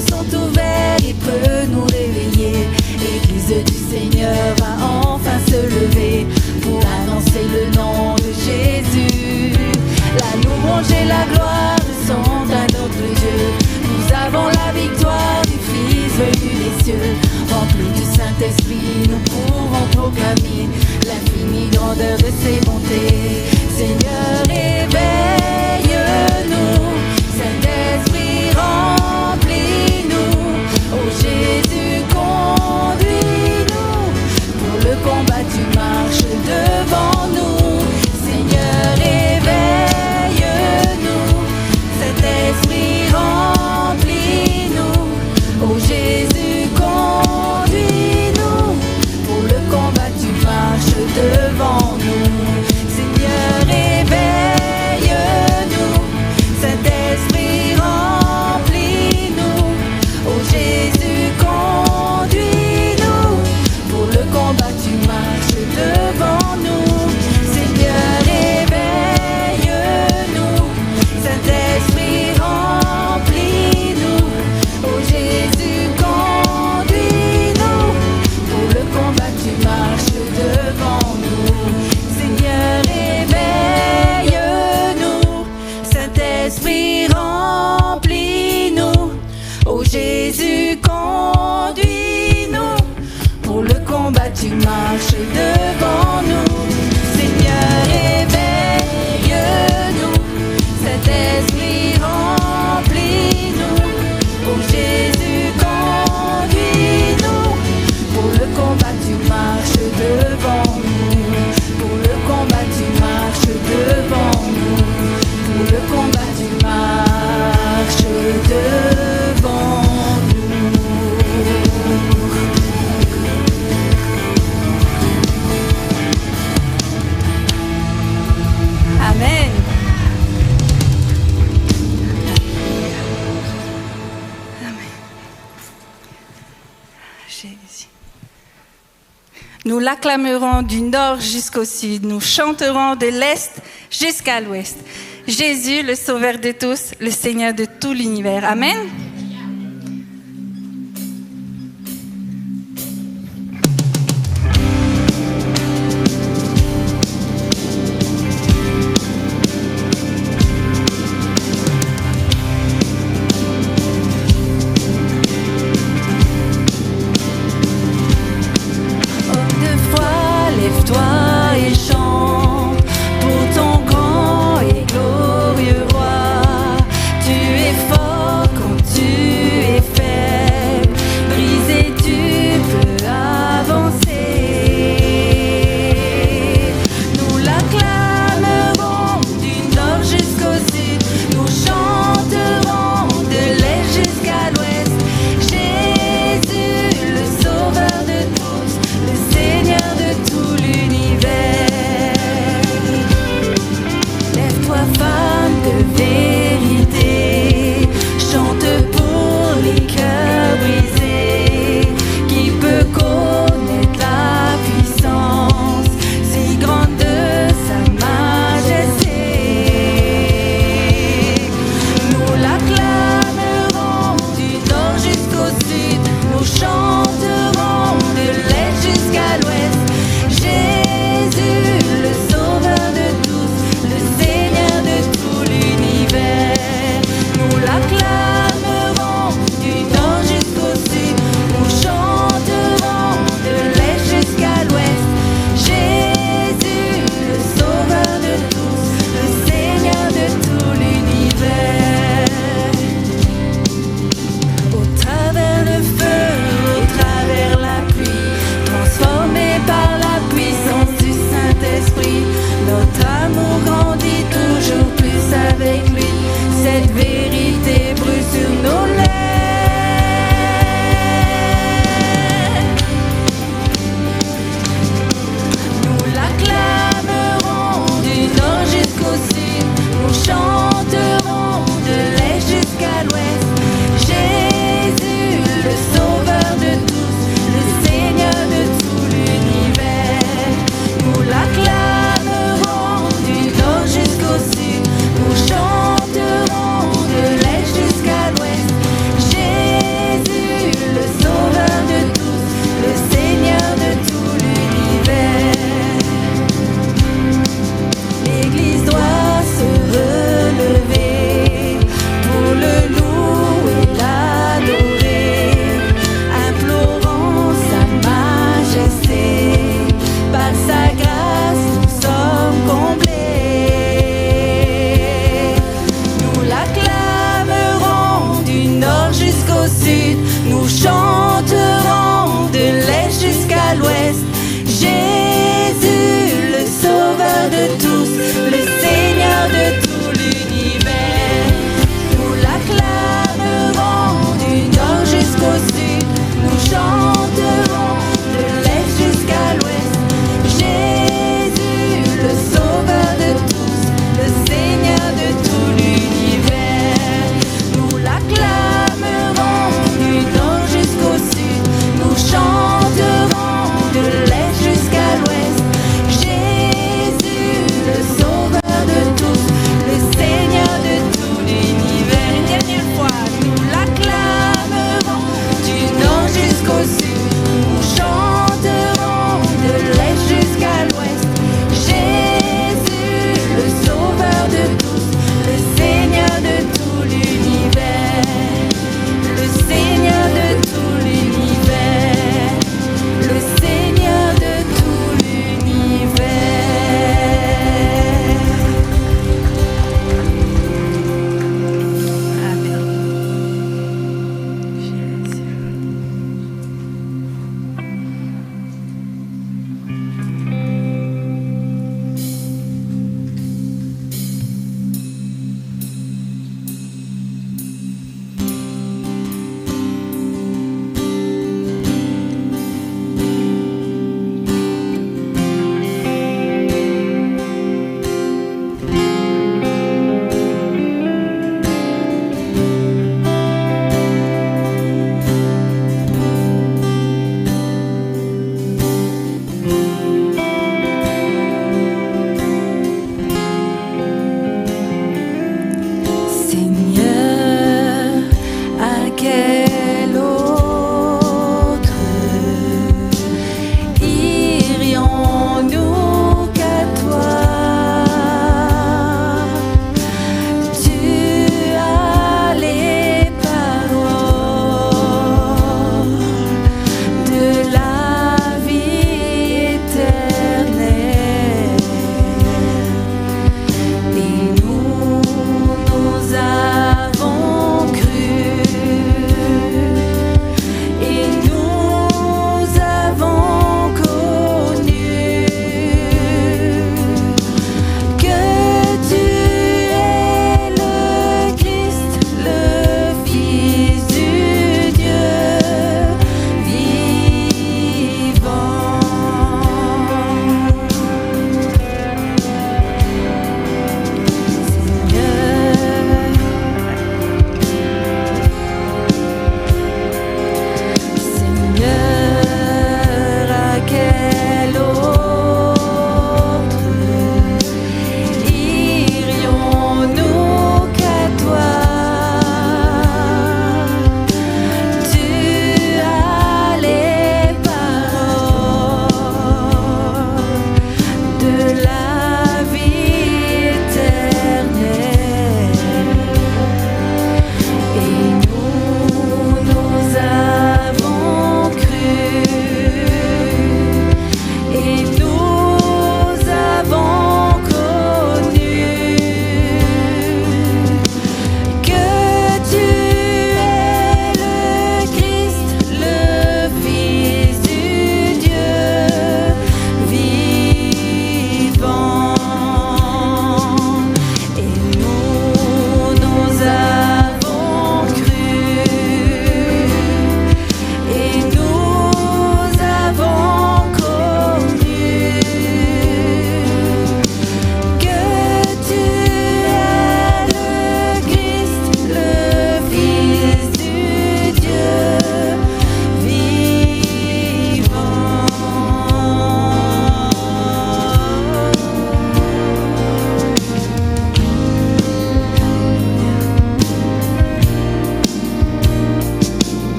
cœurs sont ouverts, il peut nous réveiller. L'Église du Seigneur va enfin se lever pour annoncer le nom de Jésus. La louange et la gloire sont à notre Dieu. Nous avons la victoire du Fils venu des cieux. Remplis du Saint-Esprit, nous pouvons proclamer l'infinie grandeur de ses bontés. Seigneur, éveille-nous. Saint-Esprit, remplis-nous. Oh Jésus, conduis-nous. Pour le combat, tu marches devant nous. Seigneur, éveille-nous. Saint-Esprit, remplis-nous. Oh Jésus, conduis-nous. Pour le combat, tu marches devant nous. Seigneur, éveille-nous. Saint-Esprit, remplis-nous. Oh Jésus, conduis-nous. Pour le combat, tu marches devant nous. Seigneur, éveille-nous. Saint-Esprit, remplis-nous. Oh Jésus, conduis-nous. Pour le combat, tu marches devant nous. Seigneur, éveille-nous. Saint-Esprit, remplis-nous. Oh Jésus, conduis-nous. Pour le combat, tu marches devant nous. Seigneur, éveille-nous. Saint-Esprit, remplis-nous. Oh Jésus, conduis-nous. Pour le combat, tu marches devant nous. Pour le combat, tu marches devant nous. Pour le combat, tu marches devant nous. Amen. Amen. Jésus. Nous l'acclamerons du nord jusqu'au sud, nous chanterons de l'est jusqu'à l'ouest. Jésus, le Sauveur de tous, le Seigneur de tout l'univers. Amen. Homme de foi, lève-toi et chante pour ton grand et glorieux roi. Tu es fort quand tu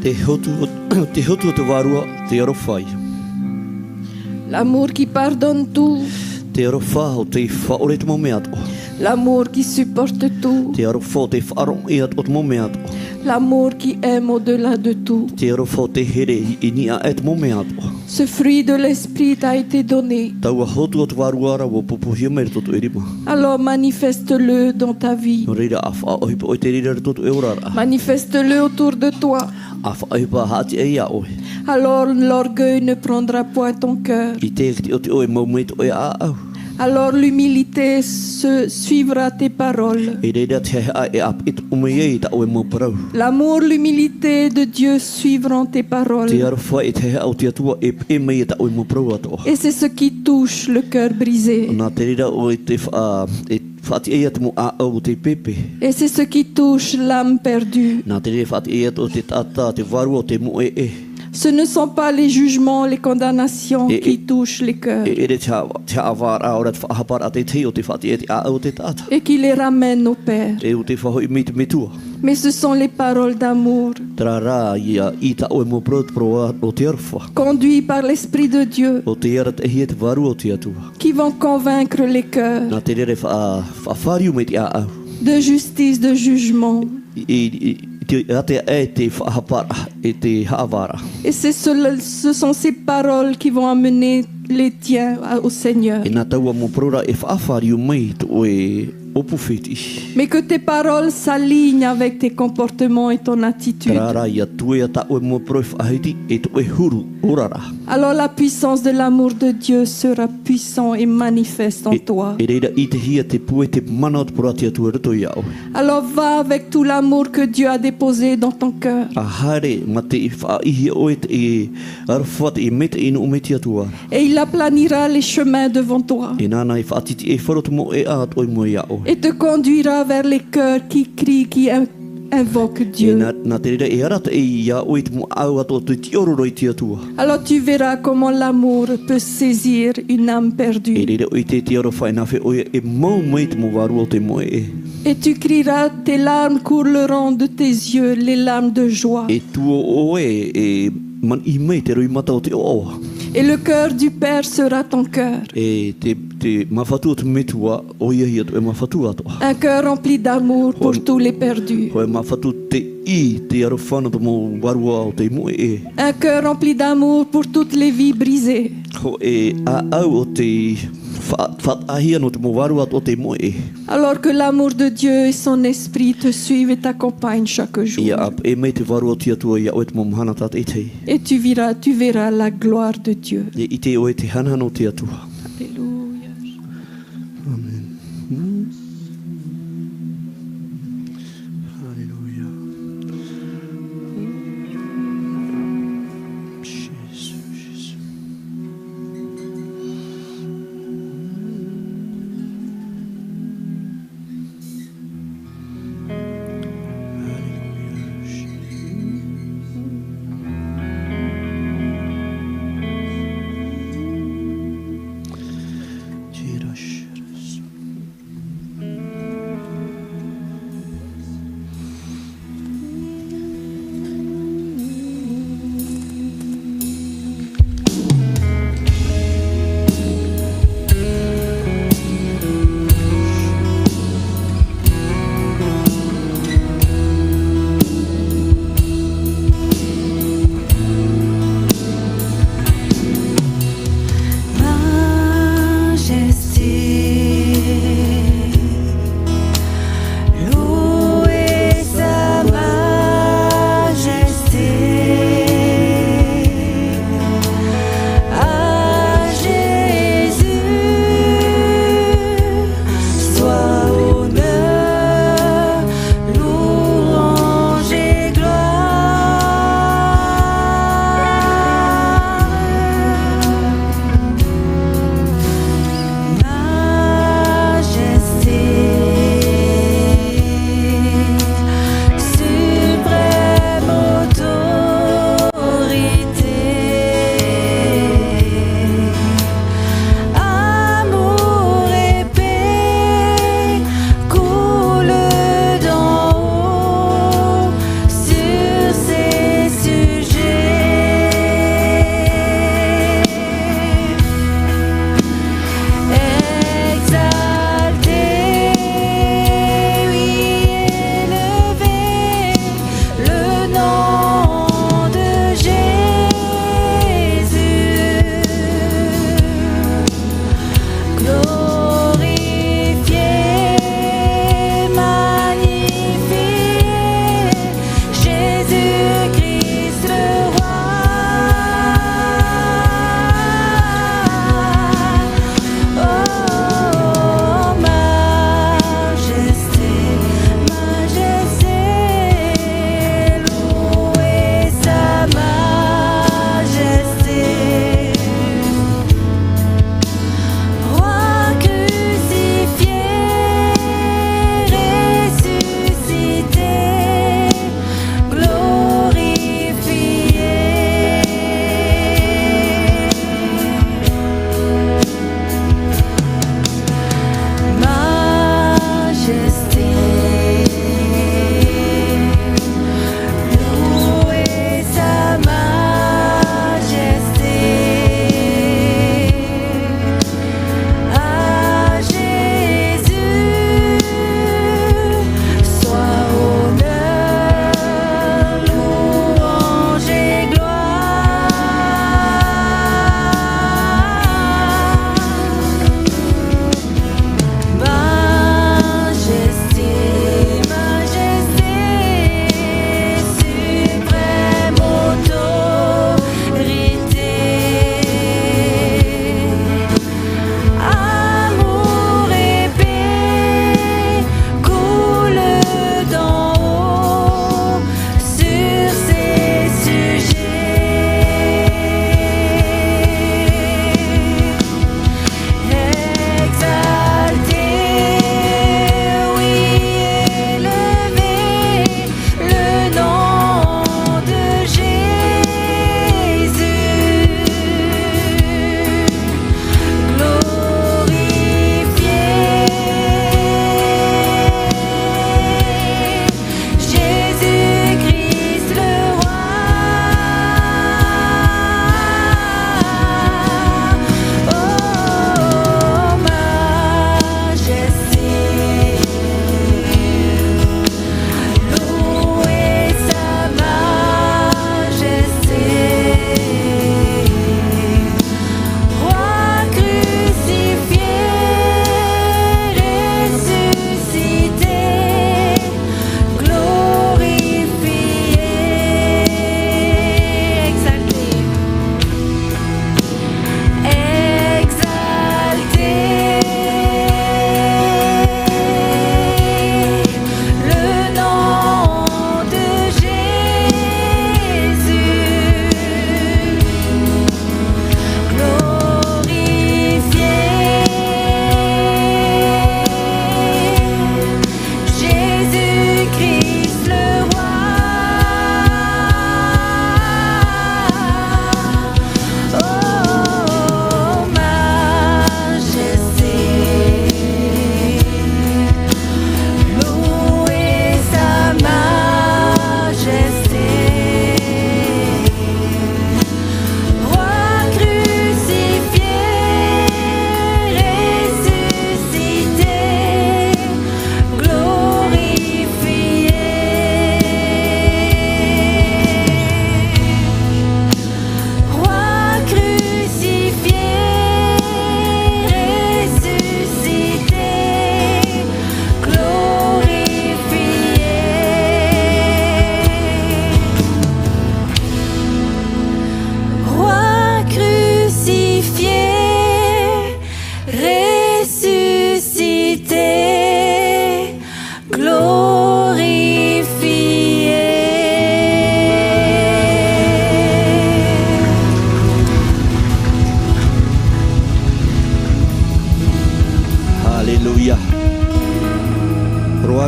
Te hotu o te warua, te arowhai. L'amour qui pardonne tout. Te arowha o te whaore te mome ato. L'amour qui supporte tout. Te arowha o te whaarong e ato o te mome ato. L'amour qui aime au-delà de tout. Te arowha o te here I ni a e te mome ato. Ce fruit de l'esprit t'a été donné. Taua hotu o te waruara wo pupuhia mai retoto e rima. Alors manifeste-le dans ta vie. No reira a whaohipa o te reira retoto e orara. Manifeste-le autour de toi. A whaohipa haati e ia oe. Alors l'orgueil ne prendra point ton cœur. I te o te oe maumeit o e a au. Alors l'humilité suivra tes paroles. E reira te hea e ap it umei ta oe mauparau. L'amour, l'humilité de Dieu suivront tes paroles. Te arowha e te hea o te atua e mei ta oe mauparau ato. Et c'est ce qui touche le cœur brisé. Nā te reira o e te whaati e atu mo a au te pepe. Et c'est ce qui touche l'âme perdue. Nā te reira whaati e atu o te tata, te waru o te mo e. Ce ne sont pas les jugements, les condamnations qui touchent les cœurs E re te awara ora te whahapara te te o te whaati e te a au te tata. et qui les ramènent au Père. E o te whahoi me te metua. Mais ce sont les paroles d'amour, Tara rā ia I ta oe mo proa o te arwha. conduits par l'Esprit de Dieu, O te iara te hia te waru o te atua. qui vont convaincre les cœurs Nā te reira whaafariu me te a au. de justice, de jugement. Te ate e te whahapara e te haawara. Et ce sont ces paroles qui vont amener les tiens au Seigneur. E nā taua mo prora e whaafariu mai te oe opufeti. Mais que tes paroles s'alignent avec tes comportements et ton attitude. Tara ia tuea ta oe mo pro whaahiti e te oe huru orara. Alors la puissance de l'amour de Dieu sera puissante et manifeste en toi. E reira I te hia te pue te mana o te porati atua rito I au. Alors va avec tout l'amour que Dieu a déposé dans ton cœur. A haere ma te I whaihi oe te e arwhata I meta inu o meti atua. Et il aplanira les chemins devant toi. E nāna I whaatiti e wharotu mo e aat oe mo ia o. Et te conduira vers les cœurs qui crient, qui invoquent E Dieu. nā te reira e arata e ia oe te mo au ato te tiororo I te atua. Alors tu verras comment l'amour peut saisir une âme E perdue. reira oe te tioro whai nā whi oe e mau mai te mo waru o te moe e. Et tu crieras, tes larmes couleront de tes yeux, les larmes de joie. E tuo oe e man I mai te rui mata o te oa. Et le cœur du Père sera ton cœur. E te mawhatua te metua o ia hia tu e mawhatua atoa. Un cœur rempli d'amour pour tous les perdus. Ko e mawhatua te I te arowhana to mo warua o te moe e. Un cœur rempli d'amour pour toutes les vies brisées. Ko e a au o te whaahia no te mo warua o te moe e. Alors que l'amour de Dieu et son esprit te suivent et t'accompagnent chaque jour. Ia ap e mei te warua tia tua ia oe te mo mhana tata e te. Et tu verras la gloire de Dieu. E I te oe te hanhano tia tua. Alléluia. Halleluja. Jésus, Jésus.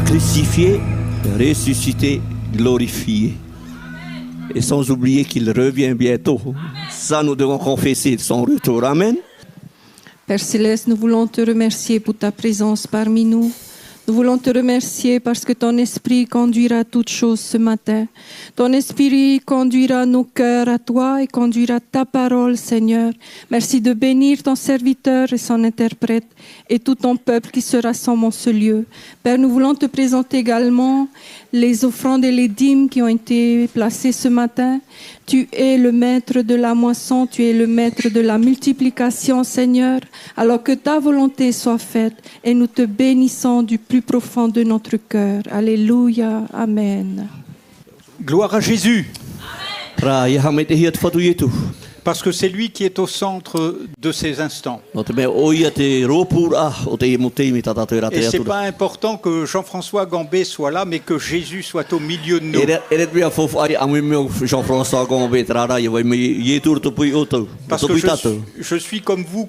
crucifié, ressuscité, glorifié. Et sans oublier qu'il revient bientôt. Ça, nous devons confesser son retour. Amen. Père Céleste, nous voulons te remercier pour ta présence parmi nous. Nous voulons te remercier parce que ton esprit conduira toutes choses ce matin. Ton esprit conduira nos cœurs à toi et conduira ta parole, Seigneur. Merci de bénir ton serviteur et son interprète et tout ton peuple qui se rassemble en ce lieu. Père, nous voulons te présenter également les offrandes et les dîmes qui ont été placées ce matin. Tu es le maître de la moisson, tu es le maître de la multiplication, Seigneur. Alors que ta volonté soit faite et nous te bénissons du plus profond de notre cœur. Alléluia. Amen. Gloire à Jésus, Ra ia hame te hia te whatu i tu. parce que c'est lui qui est au centre de ces instants. No te mea o ia te rōpura o te mo teimi tātātou e rā te Et c'est atura. pas important que Jean-François Gambé soit là, mais que Jésus soit au milieu de nous. E re fofu ari a meo Jean-François Gombe te rāra ia vai me i e tūru tupui o tau. Parce que je suis comme vous,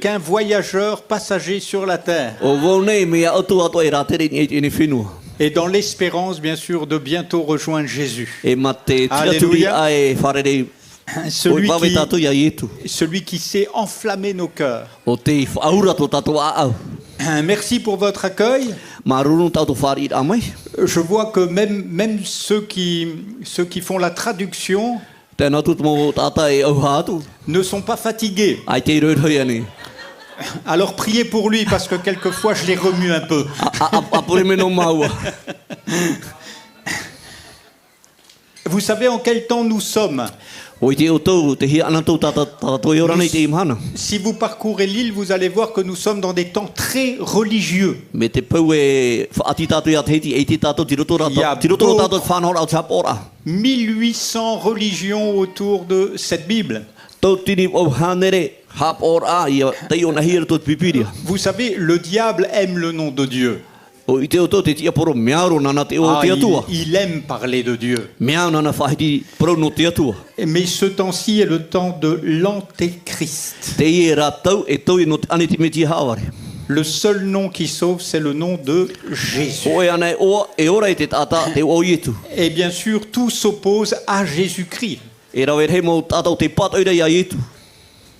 qu'un voyageur passager sur la terre. O vau nei mea atu ato e rā tere ni e ni whenua. Et dans l'espérance, bien sûr, de bientôt rejoindre Jésus. E ma te tiraturi Alléluia. ai wharere Celui qui sait enflammer nos cœurs. o te whaura tō tātou a au. Merci pour votre accueil. Marunu tātou whari a mai. Je vois que même ceux qui font la traduction Tēnā tūtu mō tāta e au hātu. ne sont pas fatigués. Ai te roi ane. Alors priez pour lui parce que quelquefois je les remue un peu. A pore me no maua. Vous savez en quel temps nous sommes? O i te o tau, te hia ana tau tātou e ora nei te imhana. Si vous parcourez l'île, vous allez voir que nous sommes dans des temps très religieux. Me te pau e whaati tātou i a te heti, e te tātou tirotora tātou whanau au tapora. 1800 religions autour de cette Bible. Tau tini o hanere, hapora i a te o na hira tō pipiria. Vous savez, le diable aime le nom de Dieu. O i te o tau te tia poro mearo nana te o te atua. Il aime parler de Dieu. Meao nana whahiti poro no te atua. Mais ce temps-ci est le temps de l'antéchrist. Te i e rā tau e tau i no te ane te meti haware. Le seul nom qui sauve, c'est le nom de Jésus. O e ana e oa, e ora i te tata te o ietu. Et bien sûr, tout s'oppose à Jésus-Christ. E rau e rei mo tātou te pat oira i a ietu.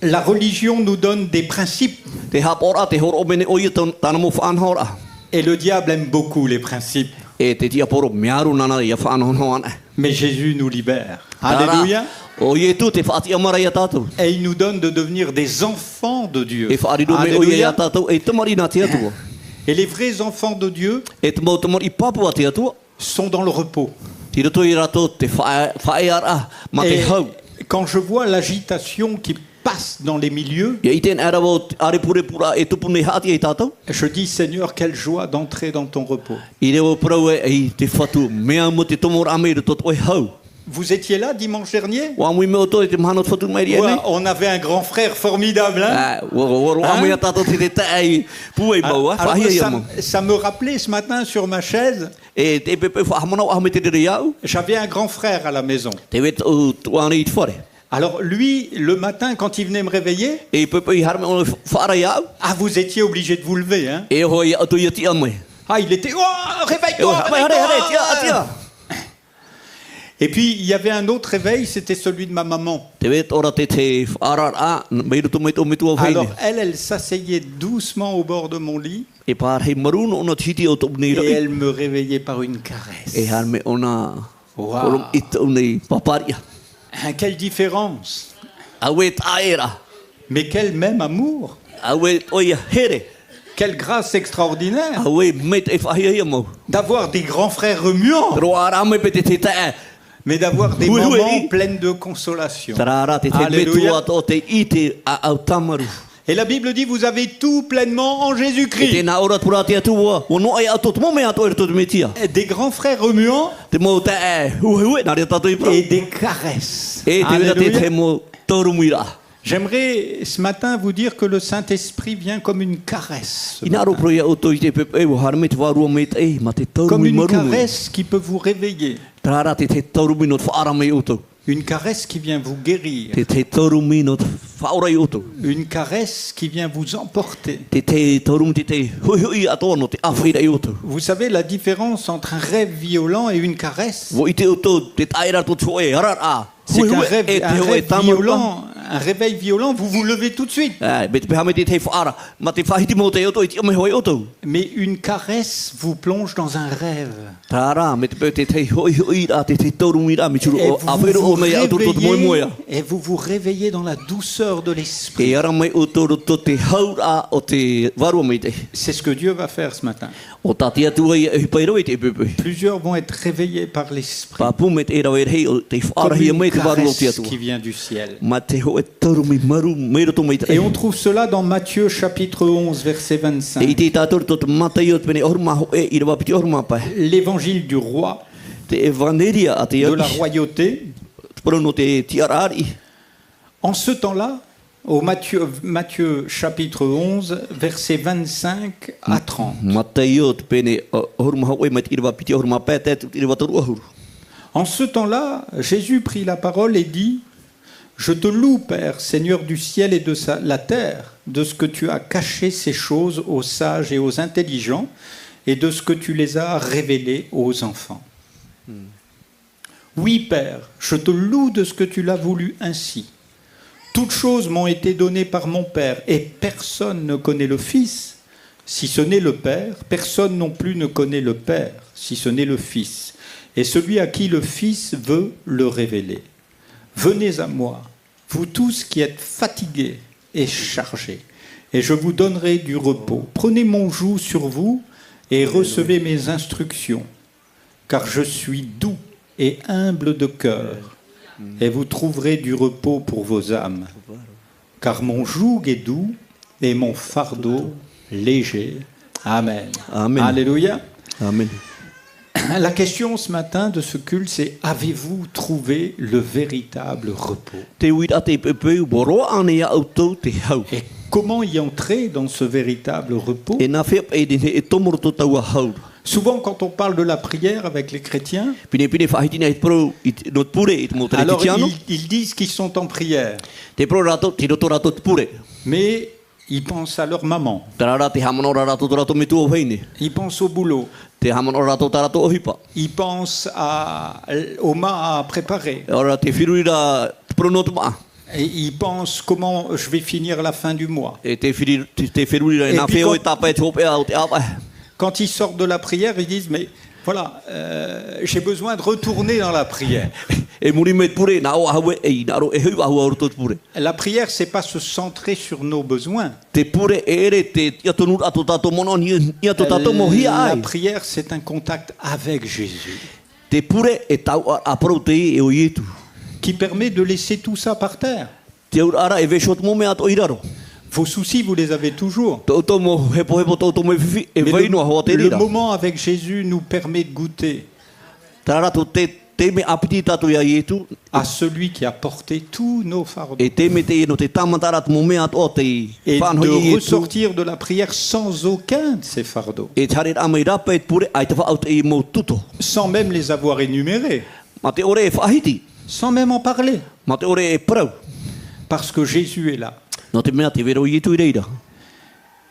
La religion nous donne des principes. Te hapora, te horo o mene o ietu tāna mo whanhora. Et le diable aime beaucoup les principes. E te tia poro mearu nana i a whanhora ana. Mais Jésus nous libère. Alléluia. O ietu te whaati amara i a tātou. Et il nous donne de devenir des enfants de Dieu. E whaarido me o i a Alléluia. tātou e tamari nā te atua. Et les vrais enfants de Dieu E te mau tamari papua te atua. sont dans le repos. Ti roto i rato te whaeara ma te Et hau. quand je vois l'agitation qui passe dans les milieux, Ia i ten arawo are pure pura e tupune hati e tātou. je dis Seigneur, quelle joie d'entrer dans ton repos. I reo parau e te whatu mea mo te tomor ame roto o e hau. Vous étiez là dimanche dernier? Wa mui me o toi te mahano whatu mai ria Ouais, nei. on avait un grand frère formidable. Hein? Waro ame a tātou te tae puei maua. Alors, Whahia ia ça, mo. ça me rappelait ce matin sur ma chaise, E te pepe whahamana o ahme te rere iau. j'avais un grand frère à la maison. Te wet o tuane i te whare. Alors lui, le matin, quand il venait me réveiller, E pepe i harme o whara iau. ah, vous étiez obligé de vous lever. Hein? E hoi atu ia ti ame. Ah, il était, oh, E réveille-toi, hoi hare hare tia réveille-toi. atia. Et puis, il y avait un autre réveil, c'était celui de ma maman. Te wet ora te whaara a meiru tu meitu o mitu au Alors, whaine. elle s'asseyait doucement au bord de mon lit E pār hei maruno ona titi o tōp nei et rai. elle me réveillait par une caresse. E harme ona Wow. korom ita o nei paparia. Hein, quelle différence! Awe taera. Mais quel même amour! Awe oia here. Quelle grâce extraordinaire Awe met e whahia ia mau. d'avoir des grands frères remuants, Ro arame pe te te tae. mais d'avoir des Oui, oui, moments oui. pleins de consolation. Tarara te te metu Alléluia. ato te ite a au tamaru. Et la Bible dit, vous avez tout pleinement en E Jésus-Christ. tēnā ora pura te atua. O no ai ato te mome ato e to te metia. Et des grands frères remuants Te mo tae. Hue nā rea tato i pra. et des caresses. E te wera te Alléluia. te mo toru muira. J'aimerais ce matin vous dire que le Saint-Esprit vient comme une caresse. ce Ina ro matin. pro ia o to i te pepe e wo harme te warua me te e ma te toru Comme mui une marunu. caresse qui peut vous réveiller. Tarara te toru mui no te whaara me o to. Une caresse qui vient vous guérir. Te torumi no whaorai oto. Une caresse qui vient vous emporter. Te torumi te hui hui atoa no te awhirai oto. Vous savez la différence entre un rêve violent et une caresse? Wo i te oto te taira to tue harar a. C'est Hui qu'un hui rêve, e te un hoe rêve tamaru. violent, un réveil violent, vous vous levez tout de suite. Me te pehame te te whaara. Ma te whahiti mo te oto i te ome hoi oto. Mais une caresse vous plonge dans un rêve. Tara, me te pe te te hui hui ra te torumi ra mi turu Et o awhiru o nei auto to moe moe. vous vous réveillez dans la douceur de l'esprit. E ara mai oto to te haura o te warua mai te. C'est ce que Dieu va faire ce matin. O tatia tua i e pairo i te pepe. Plusieurs vont être réveillés par l'esprit. Papu me te era e rei o te whaara Comme hi une mai te waru o tia caresse tua. qui vient du ciel. Ma te hoe torumi maru mai roto mai te. Et on trouve cela dans Matthieu chapitre 11 verset E 25. i te tātou to te matai o te pene orma ho e i rewa piti orma pai. L'évangile du roi, Te evangelia a te de iau. la royauté. Prono te tiarari. En ce temps-là, au Matthieu chapitre 11 verset 25 à 30. Matai o te pene orma ho e mai te i rewa piti orma pai te i rewa toru ahuru. En ce temps-là, Jésus prit la parole et dit: Je te loue, Père, Seigneur du ciel et de la terre, de ce que tu as caché ces choses aux sages et aux intelligents, et de ce que tu les as révélées aux enfants. Oui, Père, je te loue de ce que tu l'as voulu ainsi. Toutes choses m'ont été données par mon Père, et personne ne connaît le Fils, si ce n'est le Père. Personne non plus ne connaît le Père, si ce n'est le Fils, et celui à qui le Fils veut le révéler. Venez à moi, vous tous qui êtes fatigués et chargés, et je vous donnerai du repos. Prenez mon joug sur vous et recevez mes instructions, car je suis doux et humble de cœur, et vous trouverez du repos pour vos âmes. Car mon joug est doux et mon fardeau léger. Amen. Amen. Alléluia. Amen. La question ce matin de ce culte, c'est: avez-vous trouvé le véritable repos? Te wira te pepe boro ane ia auto te hau. Et comment y entrer dans ce véritable repos? E na whea e dine e tomoro to taua hau. Souvent, quand on parle de la prière avec les chrétiens, Pine pine whahitine e pro i no te pure i te mo te alors tiano. ils disent qu'ils sont en prière, Te pro rato te roto rato te pure. mais ils pensent à leur maman, Tarara te hamano rato to rato me tu o veine. ils pensent au boulot, Te hamano rato tarato o hipa. ils pensent au mât à préparer, Ora te whirura te prono te maa. et ils pensent comment je vais finir la fin du mois. E te whirura e Et na puis wheo quand- e tapa e te hope au te apa. Quand ils sortent de la prière, ils disent: mais voilà, j'ai besoin de retourner dans la prière. E muri me te pure na o hawe e na ro e hui ahu ahu to te pure. La prière, c'est pas se centrer sur nos besoins. Te pure e ere te ia tonu ato tato mono ni ia to tato mo hia La ai. prière, c'est un contact avec Jésus Te pure e tau a pro te e o ietu. qui permet de laisser tout ça par terre. Te ur ara e vesho te mo me ato iraro. Vos soucis, vous les avez toujours. Toto mo hepo hepo toto mo fifi e Mais vai no ho te le rira. moment avec Jésus nous permet de goûter Tara to te me apiti tato ia ietu à celui qui a porté tous nos fardeaux. e te me te no te tamatara te mo me ato o te Et whanhoi de ietu. ressortir de la prière sans aucun de ces fardeaux, E tare amai rapa e te pure ai te whaau te i mo tuto. sans même les avoir énumérés, Ma te ore e whahiti. sans même en parler, Ma te ore e prau. parce que Jésus est là. No te mea te vero ietu i reira.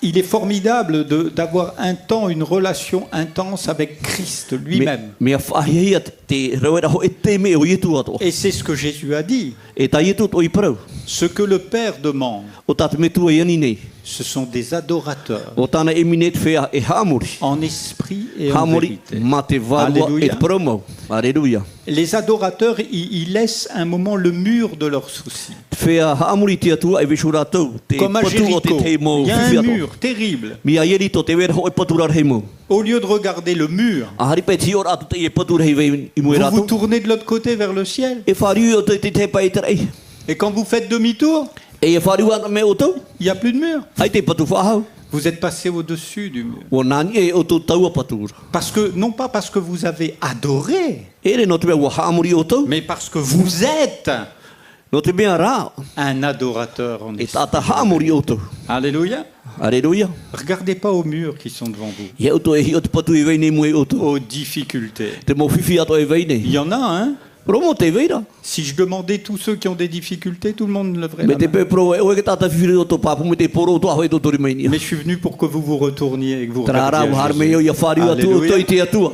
Il est formidable d'avoir un temps, une relation intense avec Christ lui-même. Mea whahia te rauera ho e te me o ietu ato. Et c'est ce que Jésus a dit. E ta ietu to i prau. Ce que le Père demande, O tate me tua iani nei. ce sont des adorateurs, O tana e mine te whea e hamori. en esprit et en Hamori vérité. ma te varua e Alléluia. te promo. Alléluia. Les adorateurs, ils laissent un moment le mur de leurs soucis. Whea hamori tia tua e vishu rātou. Te Comme à patu o te Jéricho, te mo il y a whiwhi un ato. mur terrible. Mia ieri to te wera ho e patu rara hei mo. Au lieu de regarder le mur, A hari pe ti ora atu te e patu rei vei i mui vous vous rātou. tournez de l'autre côté vers le ciel. E whariu o te te pai te rei. Et quand vous faites demi-tour, E e whariu ana me o tau. il n'y a plus de mur. Ai te patu whahau. Vous êtes passé au-dessus du mur. O nani e o tau taua patura. Parce que, non pas parce que vous avez adoré, Ere no te mea ua hamori o tau. mais parce que vous êtes No te mea rā. un adorateur en E esprit. tata hamori o tau. Alléluia. Alléluia. Regardez pas aux murs qui sont devant vous, Ia o to e hi o te patu e vei nei mui o tau. aux difficultés. Te mo whiwhi ato e vei Il nei. y en a, hein? Promo te veira. Si je demandais tous ceux qui ont des difficultés, tout le monde leverait Me la te main. pe pro e o ke tata whiri o to papu me te poro to ahoi to tori mai ni. Mais je suis venu pour que vous vous retourniez et que vous Trara regardiez à har me Jésus. yo ia whari atu o Alléluia. toi te atua.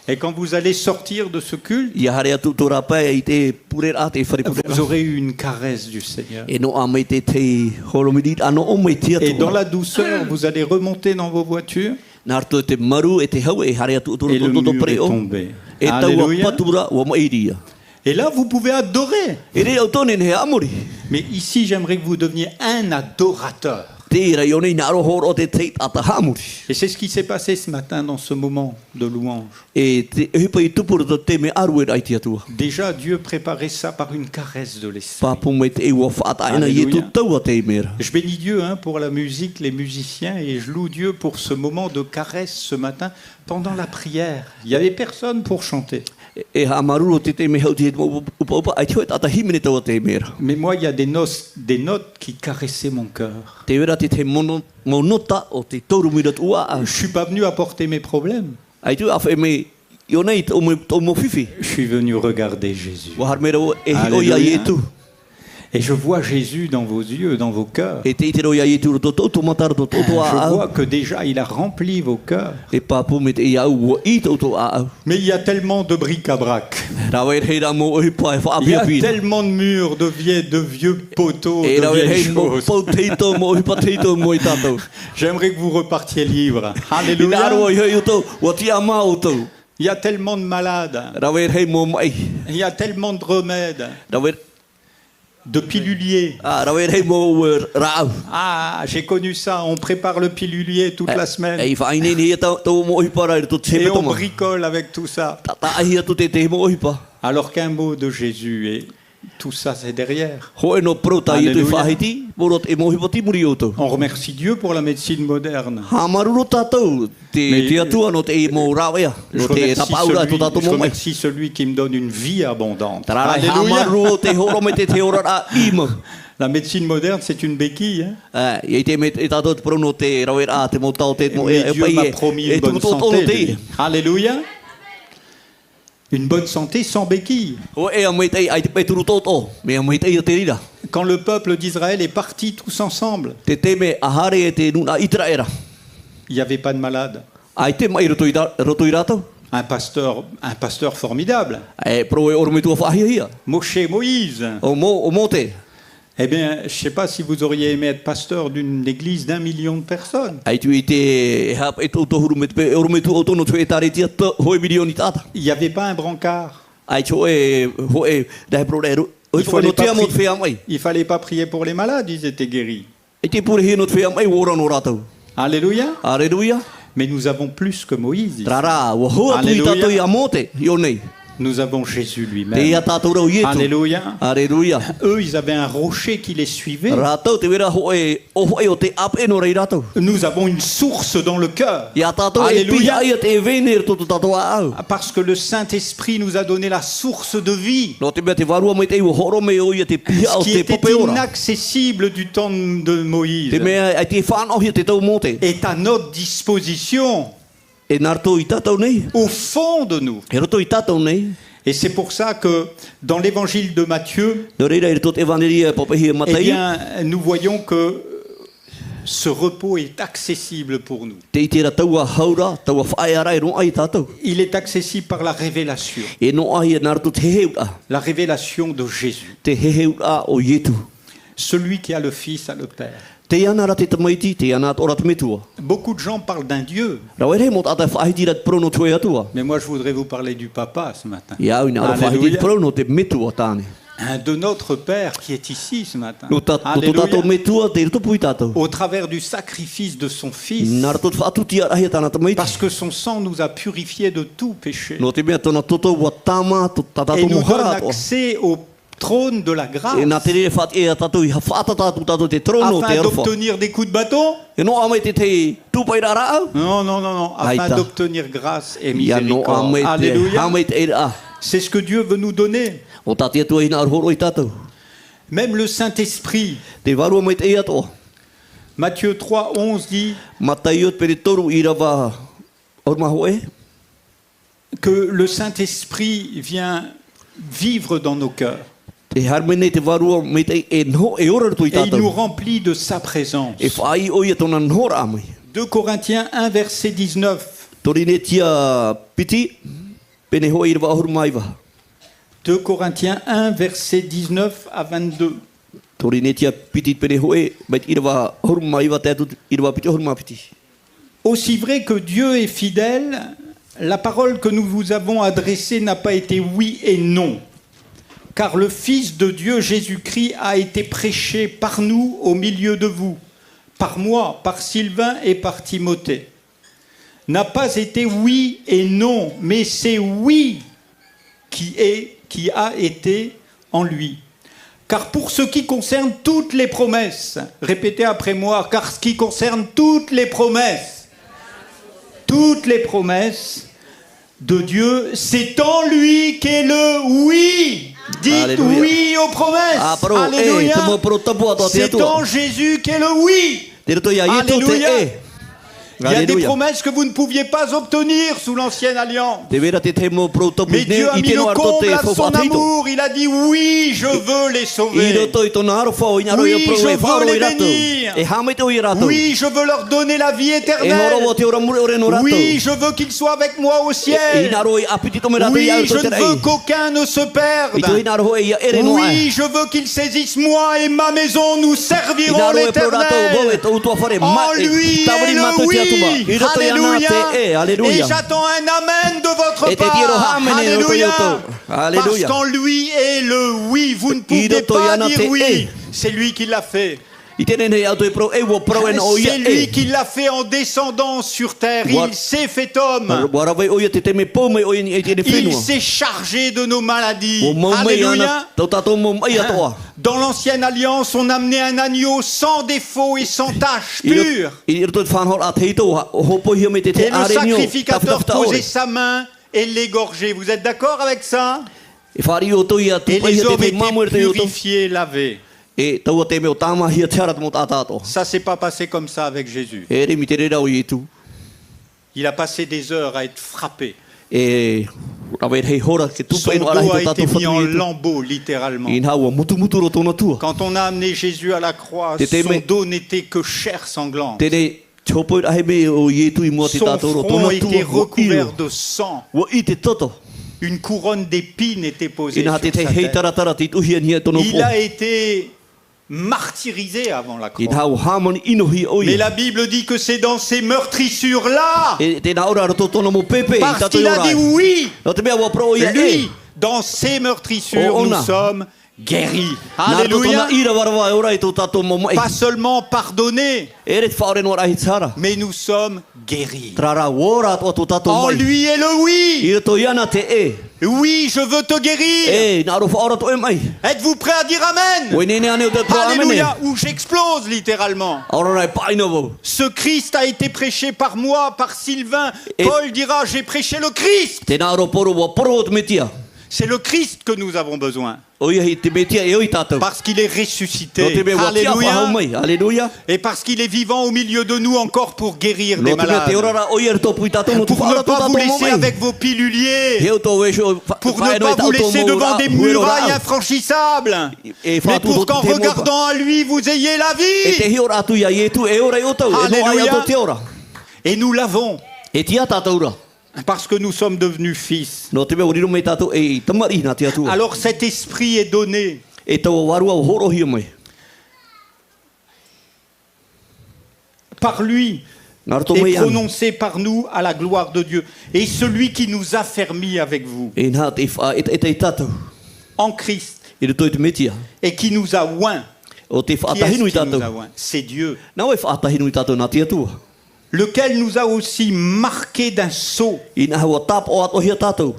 Et quand vous allez sortir de ce culte, Ia hare atu to rapa i te purera te whare vous purera. aurez eu une caresse du Seigneur. E no a mai te holomidit ano o mai te Et dans atua. la douceur, vous allez remonter dans vos voitures Narto te maru e te hau e hare atu to et le to mur est preo. tombé. E tau a Alléluia. patura wa mairia. Et là, vous pouvez adorer. E re au tone he amori. Mais ici, j'aimerais que vous deveniez un adorateur. Te ra yo nei na ro horo te te ata hamuri. Et c'est ce qui s'est passé ce matin dans ce moment de louange. E te hipa i tupuru to te me aru e ai te atua. Déjà, Dieu préparait ça par une caresse de l'esprit. Papu me te e wa whaata ina i tu Alléluia. tau a te mera. Je bénis Dieu pour la musique, les musiciens, et je loue Dieu pour ce moment de caresse ce matin pendant la prière. Il n'y avait personne pour chanter. E ha maruro te te me hau te upa upa ai te ata himene tau a te mera. Mais moi, il y a des notes qui caressaient mon cœur. Te wera te monota o te toru mira tua a. Je suis pas venu apporter mes problèmes. Ai tu a me yo nei o mo fifi. Je suis venu regarder Jésus. Wa har mera o e hi o Alléluia. ia i tu. Et je vois Jésus dans vos yeux, dans vos cœurs. E te ite ro ia i tu to to mataro to to Je a. vois que déjà, il a rempli vos cœurs. E papu me te ia u i to a. Mais il y a tellement de bric-à-brac. Ra wei hei ra mo o hipa e wha Il y a apia pina. tellement de murs, de vieux poteaux, E ra de wei vieilles hei mo choses. pau teito mo hipa teito mo i tatou. J'aimerais que vous repartiez libre. I na aro Alléluia. i hei o tau, wa ti a mau tau. Il y a tellement de malades. Ra wei hei mo mai. Il y a tellement de remèdes, Ra wei de piluliers. ra wei hei mo rau. Ah, j'ai connu ça. On prépare le pilulier toute la semaine. Ei wha ine ni tau mo hipa rai to te Et me on toma. bricole avec tout ça. Ta ahi atu te te mo hipa. Alors qu'un mot de Jésus, et tout ça, c'est derrière. Ho e no prota i tu Alléluia. whahiti, morot e mo hipa ti muri o tau. On remercie Dieu pour la médecine moderne. Ha maruro tātou, Mais- te atua no te i mo rawea, Je no te rapaura tu tātou mo mai. remercie celui qui me donne une vie abondante. Tararai ha Alléluia. maruro te horo me te ora a ima. La médecine moderne, c'est une béquille. Hein? Iei te me e tātou te prono te rawera a te mo tau te mo Mais e Dieu m'a promis une bonne santé. lui. Alléluia. Une bonne santé sans béquille. Ho e a mai te ai te peturu toto, me a mai te i te rira. Quand le peuple d'Israël est parti tous ensemble, Te te me a hare e te nuna itra era. il n'y avait pas de malade. Ai te mai roto i rātou. Un pasteur formidable. E pro e oro me tua whahia hia. Moïse. O mo te. Eh bien, je ne sais pas si vous auriez aimé être pasteur d'une église d'1 million de personnes. Ai tu i te e hap e tō huru me te pe oro me tu o tono tu e tare tia hoi milioni tata. Il n'y avait pas un brancard. Ai cho e ho e dai pro e ro. O Il to no fallait, tia pas mo te whea mai. il fallait pas prier pour les malades, ils étaient guéris. E te pure hino te whea mai ora no rātou. Alléluia. Aleluia. Mais nous avons plus que Moïse. ici. Rara, wa hoa tu i Alléluia. tātou i a mote, i o nei. Nous avons Jésus Te lui-même. ia tātou rau ietu. Alléluia. Aleluia. Eux, ils avaient un rocher qui les suivait. Rātou te wera ho e o te ape no rei rātou. Nous avons une source dans le cœur. Ia tātou e Alléluia. piha ia te vener to tātou a au. Parce que le Saint-Esprit nous a donné la source de vie. No te mea te warua mai te iwa horo me o ia te piha Ce o qui te était pope ora. inaccessible du temps de Moïse Te mea ai te whānau hia te tau mote. est à notre disposition, E narto i tātou nei. au fond de nous. E roto i tātou nei. Et c'est pour ça que dans l'évangile de Matthieu, No reira i tot evangelia pope hia eh matai. bien, nous voyons que ce repos est accessible pour nous. Te i tera taua haura, taua whaeara e no ai tātou. Il est accessible par la révélation, E no ai e narto te heura. la révélation de Jésus. Te heura o ietu. Celui qui a le Fils a le Père. Te ana ra te tamaiti, te ana ora te metua. Beaucoup de gens parlent d'un Dieu, Rau e rei mo tātai whaahitira te prono tue atua. mais moi je voudrais vous parler du Papa ce matin. Ia au ina ora whaahitira Alléluia. te prono te metua tāne. De notre Père qui est ici ce matin. No tātou Alléluia. metua te rito pui tātou. Au travers du sacrifice de son Fils, Nara tot whaatutia rahia tāna tamaiti. parce que son sang nous a purifiés de tout péché No te mea tona toto wa tama, to et tātou nous donne mohara atoa. accès au trône de la grâce E nā te rere whaat e a tātou i hawhaata tātou te trono te afin arwha. d'obtenir des coups de bâton. E no amai te tūpai rara au. Non, non, non, non, afin Aïta. d'obtenir grâce et Ia no miséricorde. amai te Alléluia. amai te era. C'est ce que Dieu veut nous donner. O tātia tua hina arhoro i tātou. Même le Saint-Esprit, Te warua mai te e atoa. Matthieu 3:11 dit Matai o te pere toru i rawa orma hoe. que le Saint-Esprit vient vivre dans nos cœurs. Te harmene te varua me te e no e ora tu i Et il nous tātou. remplit de sa présence. E whai o ia tona nhora amai. 2 Corinthiens 1, verset 19. Torine tia piti, pene hoi rwa ahuru maiwa. 2 Corinthiens 1, verset 19 à 22. Torine tia piti pene hoi, mai irwa ahuru maiwa te atu irwa piti ahuru mapiti. Aussi vrai que Dieu est fidèle, la parole que nous vous avons adressée n'a pas été oui et non. Car le Fils de Dieu, Jésus-Christ, a été prêché par nous au milieu de vous, par moi, par Sylvain et par Timothée. N'a pas été oui et non, mais c'est oui qui a été en lui. Car pour ce qui concerne toutes les promesses, répétez après moi, car ce qui concerne toutes les promesses de Dieu, c'est en lui qu'est le oui. Dites Alléluia. oui aux promesses. Ah, pro, Alléluia. te mo pro tapu ato te C'est atua. en Jésus qu'est le oui. Te roto ia i tu te Alléluia. e. Il y a des Alléluia. promesses que vous ne pouviez pas obtenir sous l'ancienne alliance. Te vera te te mo pro tapu Mais Dieu a i mis te le no arto comble te à fo son whapito. amour. Il a dit oui, je veux les I sauver. roto i tona aro whao i ngaro Oui, i pro je e veux wharo les i rato. bénir. E hame te o i rato. Oui, je veux leur donner la vie E horo éternelle. o te ora mure ore no rato. Oui, je veux qu'ils soient avec moi au I ciel. ngaro i apiti tome rato i Oui, auto je te ne veux rei. qu'aucun ne se I perde. tu i ngaro e ia ere no ai. Oui, je veux qu'ils saisissent moi et ma maison, nous I servirons ngaro e pro rato go e l'éternel. tau tua whare. En lui Tawari est mato le te atuma. oui. I roto i ana te e. Et Alléluia. j'attends un amen de votre Et te tiro part. amen, Alléluia. Alléluia. Parce qu'en lui est le oui. Vous ne pouvez roto pas yana dire te oui. e. C'est lui qui l'a fait. I tēnei nei auto e pro e wo pro e no o ia C'est lui e. qui l'a fait en descendant sur terre. What? Il s'est fait homme. Wara vai o ia te te me pō mai o ia e tēne Il whenua. s'est chargé de nos maladies. O mau mai ana Alléluia. tau tātou mau mai atoa. Dans l'ancienne alliance, on amenait un agneau sans défaut et sans tache, pur. I roto te whanhor a teito hopo hia me te te Et le are nio. sacrificateur posait sa main et l'égorgeait. Vous êtes d'accord avec ça? E whari o to ia Et tupai les hia te hommes te mamu e étaient te oto. purifiés, lavés. E taua te meo tāma hia te arat mo tātāto. Ça s'est pas passé comme ça avec Jésus. E re mi te re rau i tu. Il a passé des heures à être frappé. E rawe hei hora ke Son tupai no arahi dos a to été tātou mis en whatu i tu. lambeaux, littéralement. I haua mutu ro tōna tua. Quand on a amené Jésus à la croix, T'étais son mais- dos n'était que chair sanglante. Tēnei chopo ahe me o i tu i mua te Son tātou ro front tōna était tua. recouvert de sang. Wa i te toto. Une couronne d'épines était posée Ina sur te te sa hei tête. taratara te tuhi ania tono Il po. a été martyrisé avant la I croix. hau hamani inohi o Mais i. la Bible dit que c'est dans ces meurtrissures-là, E te naura roto tono mo pepe i parce tātou qu'il a ora. dit oui, No te mea wa pro ia lui, e. dans ces meurtrissures, Oh, on nous a. sommes guéris. Nā roto Alléluia. tōna ira warawa e ora i tō tātou momo e. Pas seulement pardonnés, E re te whaore no rahi tsara. mais nous sommes guéris. Trara wora ato tō tātou En mai. lui est le oui. I roto iana te e. Oui, je veux te guérir. E, nā ro whaora to e mai. Êtes-vous prêts à dire Amen? Wei nene ane o te pro amene. Alléluia. Ou j'explose littéralement. Aora rai paina vo. Ce Christ a été prêché par moi, par Sylvain. Et- Paul dira, j'ai prêché le Christ. Te nā ro poro wa poro o te metia. C'est le Christ que nous avons besoin. O ia hi te metia e o i tātou. Parce qu'il est No te ressuscité. me wa kia whahau Alléluia. mai. Alléluia. Et parce qu'il est vivant au milieu de nous encore pour guérir les No te mea te malades. orara o ia re tōpui tātou no te Pour ne whaara tō pas vous tātou mo laisser mai. avec vos piluliers. Heo tō wesho Pour ne pas vous laisser devant des murailles infranchissables. Et Mais pour qu'en regardant à lui, vous ayez la E te vie. hi ora atu ia e tu e ora i o tau. E no ai Alléluia. ato te ora. Et nous l'avons. E tia tātou ra. Parce que nous sommes devenus fils. No te mea uriro mei tātou e i tamari nā te atua. Alors cet esprit est donné. E tau warua o horo hia mai. Par lui. Ngā roto Et mei anu. prononcé par nous à la gloire de Dieu. Et celui qui nous a fermis avec vous E nā te wha e te tātou. en Christ I roto i te metia. et qui nous a oint. O te Qui whaatahinu i est-ce qui nous a tātou. oint? C'est Dieu. Nā e whaatahinu i tātou nā te atua. Lequel nous a aussi marqué d'un sceau I nā hua tāp o ato hia tātou.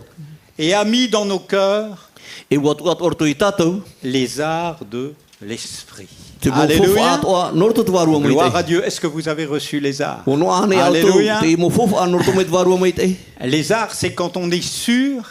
et a mis dans nos cœurs E watu ato orto i tātou. les arts de l'esprit. Te mo fofa Alléluia. ato a norto te warua mai Gloire à te. Dieu. Est-ce que vous avez reçu les arts? O noa ane auto. Alléluia. Te mo fofa a norto mai te warua mai te. Les arts, c'est quand on est sûr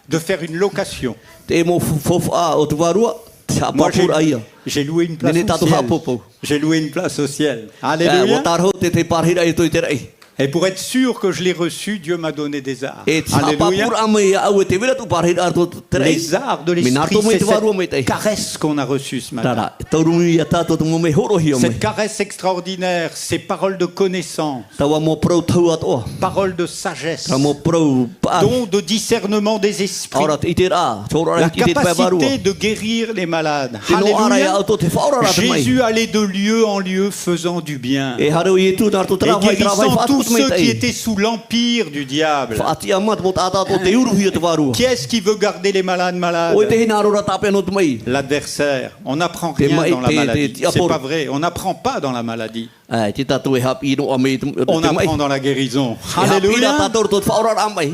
de faire une location. Te mo fofa a o te warua. Te Moi, apapura aia. j'ai loué une place Nene au tātou ciel. hapopo. J'ai loué une place au ciel. O Alléluia. tarho te te parhira i toi te rei. Et pour être sûr que je l'ai reçu, Dieu m'a donné des arts. Et Alléluia. sapapur amai au te vira tu parhid arto trei. Les arts de Minato l'esprit, mai c'est te varu mai te. cette caresse qu'on a reçue ce matin. Tara, taurumi ya tato tu me horo hi mai. Cette caresse extraordinaire, ces paroles de connaissance, Tawa mo pro tau atoa. paroles de sagesse, Tra mo pro pa. dons de discernement des esprits, Ora te itera, chora la ki te pa varu. capacité de guérir les malades. Tino ara ya Alléluia. auto te faura ra te mai. Jésus allait de lieu en lieu faisant du bien E haru i tu narto et travai guérissant fa tous tu mai ceux qui te. étaient sous l'empire du diable. Fa ati amat mo tata to te uru hi te varu. Qui est-ce qui veut garder les malades malades? Oi te hina ro ra tape no te mai. L'adversaire. On n'apprend rien dans la maladie. C'est pas vrai. On n'apprend pas dans la maladie. Ai te tatu e hapi no amai te On mai. apprend dans la guérison. Alléluia. Alléluia. Tato to faura ra mai.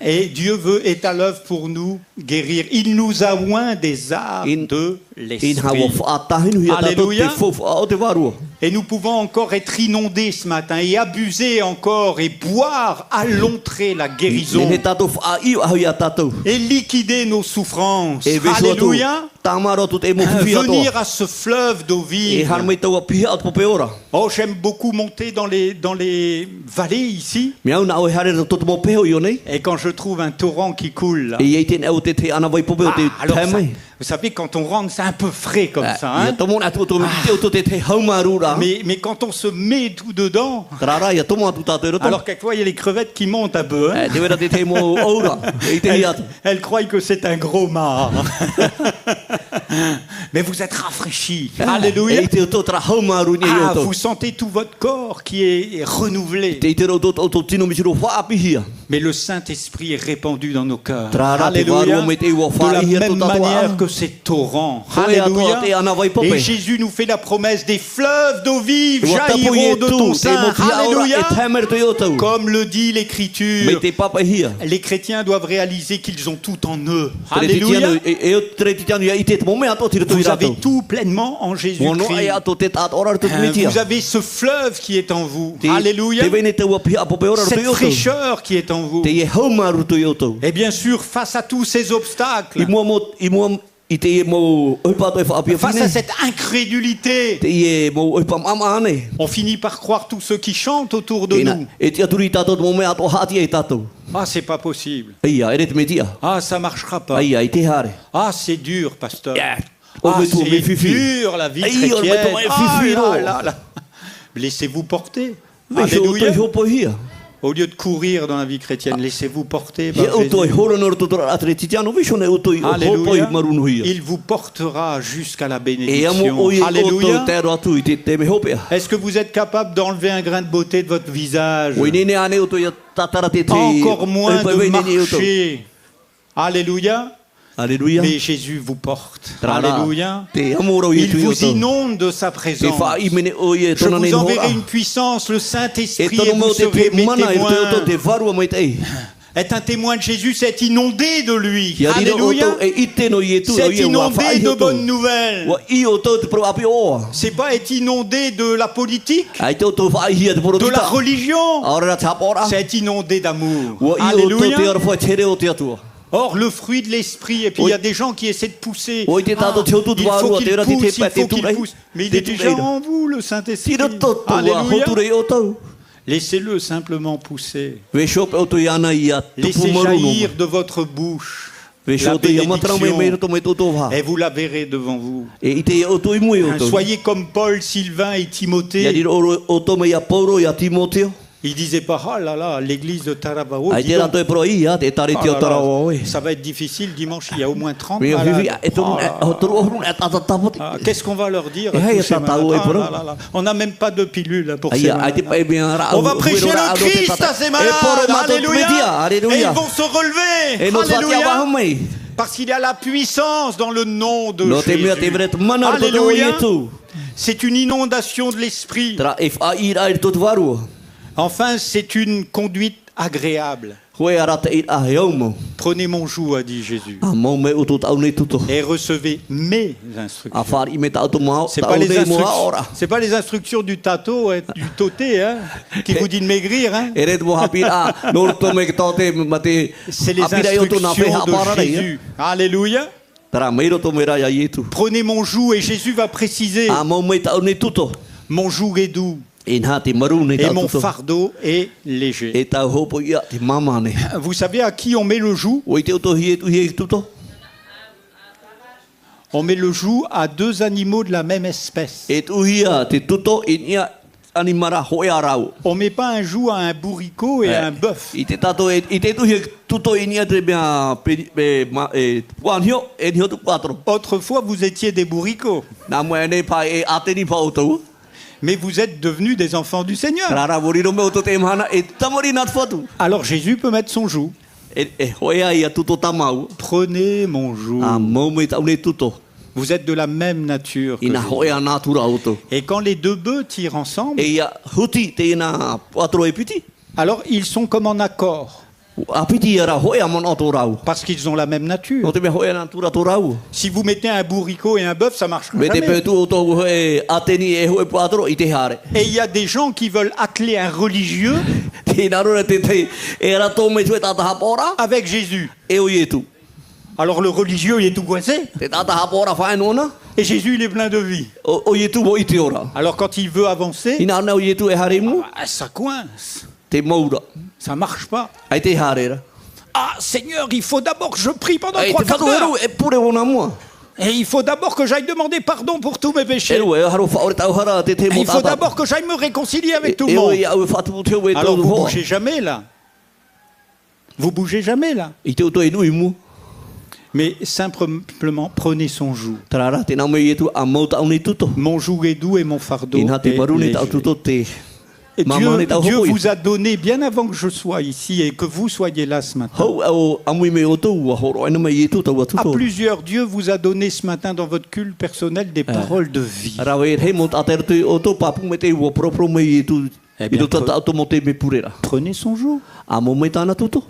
Et Dieu est à l'œuvre pour nous guérir. Il nous a oint des arts de In hawa l'esprit. fa tahin hi tato te Alléluia. fof au te varu. Et nous pouvons encore être inondés ce matin et abuser encore et boire à l'entrée la guérison Ne tato fa i au ya tato. et liquider nos souffrances. E veso tu. Alléluia. Tamaro tu te mo fi atoa. Venir à ce fleuve d'eau E vive. har mai tau pi at popeora. Oh, j'aime beaucoup monter dans les vallées ici. Miau na o hare to mo peo yo nei. Et quand je trouve un torrent qui coule là. E ye te au te ana vai popeo te Alors, ça, tamai. vous savez, quand on rentre, c'est un peu frais comme ça. Ya Hein? tomo na to me te haumaru ra. Mais quand on se met tout dedans, Trara ya tomo tu tato ro. alors quelquefois il y a les crevettes qui montent un peu. Hein? Te vera te mo ora. E te hi at. Elles croient que c'est un gros mât. Mais vous êtes rafraîchis. Alléluia. E te to tra haumaru ni yo Ah, to. vous sentez tout votre corps qui est renouvelé. Te te ro to tino mi ro fa api hi. Mais le Saint-Esprit est répandu dans nos cœurs. Trara te Alléluia. varu me te wo De fa la hi même to tato. manière que ces torrents. Alléluia. Alléluia. Te ana vai pope. Et Jésus nous fait la promesse des fleuves d'eau vive Wa tapo jailliront ye de tu ton te sein. mo fi ora Alléluia. e tamer to yo to. Comme le dit Me l'Écriture, te papa hi. les chrétiens doivent réaliser qu'ils ont tout en eux. Alléluia. Vous avez tout pleinement en Jésus-Christ. Vous avez ce fleuve qui est en vous. Alléluia. Cette fraîcheur qui est en vous. Et bien sûr, face à tous ces obstacles, face à cette incrédulité, on finit par croire tous ceux qui chantent autour de nous. Ah, c'est pas possible. Ah, ça marchera pas. Ah, c'est dur, pasteur. Ah, c'est dur la vie chrétienne. Ah, là, là. Laissez-vous porter. Alléluia. Au lieu de courir dans la vie chrétienne, laissez-vous porter par Jésus. Alléluia. Il vous portera jusqu'à la bénédiction. Alléluia. Est-ce que vous êtes capable d'enlever un grain de beauté de votre visage? Encore moins de marcher. Alléluia. Alléluia. Mais Jésus vous porte. Alléluia. Il vous inonde de sa présence. Je vous enverrai une puissance, le Saint-Esprit, et vous serez mes témoins. Être un témoin de Jésus, c'est être inondé de lui. Alléluia. C'est être inondé de bonnes nouvelles. C'est pas être inondé de la politique, de la religion. C'est être inondé d'amour. Alléluia. Or, le fruit de l'esprit, et puis il y a des gens qui essaient de pousser. Il faut qu'il pousse, il faut qu'il pousse. Mais il est déjà en vous, le Saint-Esprit. Alléluia. Laissez-le simplement pousser. Laissez jaillir de votre bouche la bénédiction, et vous la verrez devant vous. Soyez comme Paul, Sylvain et Timothée. Il disait pas, ah là là, l'église de Taravao, ça va être difficile dimanche, il y a au moins 30 malades. Qu'est-ce qu'on va leur dire à tous ces malades? On n'a même pas de pilule pour ces malades. On va prêcher le Christ à ces malades. Alléluia. Et ils vont se relever. Alléluia. Parce qu'il y a la puissance dans le nom de Jésus. Alléluia. C'est une inondation de l'esprit. Enfin, c'est une conduite agréable. Prenez mon joug, a dit Jésus, et recevez mes instructions. C'est pas les instructions du tato, du toté, hein, qui vous dit de maigrir. Hein. C'est les instructions de Jésus. Alléluia. Prenez mon joug, et Jésus va préciser. Mon joug est doux. E nā te maru nei Et tau mon tuto. fardeau est léger. E tau hopo ia te mama nei. Vous savez à qui on met le joug? O i te oto hi e tuto. On met le joug à deux animaux de la même espèce. E tuhia te tuto i nia animara hoi arau. On met pas un joug à un bourricot et un bœuf. I te tato i te tuhia tuto i nia te mea puanhio e nio tu patro. Autrefois, vous étiez des bourricots, Nā moe nei pa e ateni pa otou. mais vous êtes devenus des enfants du Seigneur. Rara voriro me oto te mana e tamori nat fatu. Alors Jésus peut mettre son joug. E hoia ia tuto tamau. Prenez mon joug. A mau me tau nei tuto. Vous êtes de la même nature que Ina Jésus. hoia natura oto. Et quand les deux bœufs tirent ensemble, E ia huti te ina patro e piti. alors ils sont comme en accord, A piti era hoia mon oto rau. parce qu'ils ont la même No nature. te me hoia natura to rau. Si vous mettez un bourricot et un bœuf, ça marchera Me te jamais. petu oto hoe ateni e hoe patro i te hare. Et il y a des gens qui veulent atteler un religieux Te narora te e ra tō me tue tata hapora avec Jésus. e o ietu. Alors le religieux, il est tout coincé. Te tata hapora whae nona Et Jésus, il est plein de vie. o ietu mo i te ora. Alors quand il veut avancer, Ina ana o ietu e hare mu ça coince. te maura. Ça marche pas. Ai te harera. Ah Seigneur, il faut d'abord que je prie pendant Ai 3 te quarts d'heure. whakauru e pure ona mua. Et il faut d'abord que j'aille demander pardon pour tous mes E péchés. rua e haro whaore tau hara te te Et mo il faut tata. d'abord que j'aille me réconcilier avec tout le E o monde. ia au whatu te o e Alors tau vous hoa. bougez jamais là. Vous bougez jamais là. I te o toi nui mu. Mais simplement prenez son joug. Tarara te nau me ietu a mauta au ni tuto. Mon joug est doux et mon fardeau Ina te est maru ni tau léger. tuto te. Et Maman est à Dieu Hopoi. vous a donné, bien avant que je sois ici et que vous soyez là ce matin, Hau au amui me o tau a horo aina me ietu tau a à tuto. plusieurs, Dieu vous a donné ce matin dans votre culte personnel des paroles de vie. Rawe e hei mo tater tu o tau papu me te ua propro me ietu. Eh I bien, do tata auto mo te me purera. Prenez son joug. A mo me tana tuto.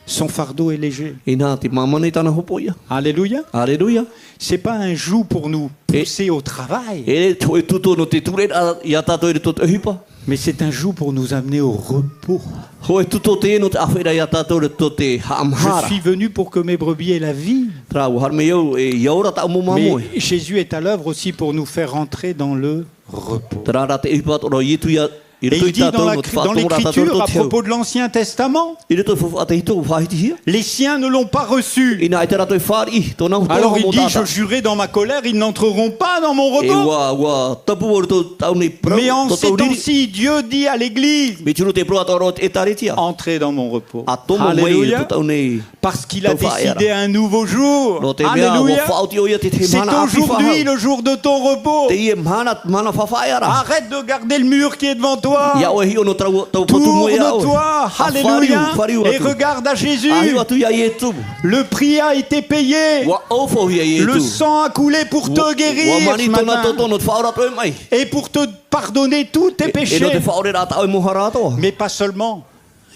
Son fardeau est léger. Ina te mama nei tana hopoia. Alléluia. Aleluia. C'est pas un joug pour nous pousser au travail, E toi tuto no te ture ia tato e to hipa. mais c'est un joug pour nous amener au repos. Ho e tuto te no te awhera ia tato e to te Je haamhara. suis venu pour que mes brebis aient la vie. Trau har me iau e iaura ta mo mamoe. Mais Jésus est à l'œuvre aussi pour nous faire rentrer dans le repos. Trara te hipa ro itu ia Et il dit dans l'Écriture à propos de l'Ancien Testament, Il te fo ate hito whahiti hia. les siens ne l'ont pas reçu. Ina te rato e whari tona ho Alors il mo dit, tata. je jurais dans ma colère, ils n'entreront pas dans mon E repos. wa tapu o to tau nei pro. Mais en to ces tau riri. temps-ci, Dieu dit à l'Église, Me tiro te pro atoro e taritia. entrez dans mon repos. A tomo mai to Alléluia. tau nei. Parce qu'il a Tau whaera. décidé un nouveau jour. No te mea wo Alléluia. whauti o ia te te C'est mana api aujourd'hui whahau. le jour de ton repos. Te ie mana whawhaiara. Arrête de garder le mur qui est devant toi. Ia o e hio no tau patu mo ia o. Tourne-toi, alléluia, et regarde à Jésus. Ahi atu ia ietu. Le prix a été payé. Wa ofo ia ietu. Le sang a coulé pour te guérir Wa ce mani tona matin, toto no te whaora to e mai. et pour te pardonner tous tes E no péchés. te whaore rā tau e mohara toa. Mais pas seulement,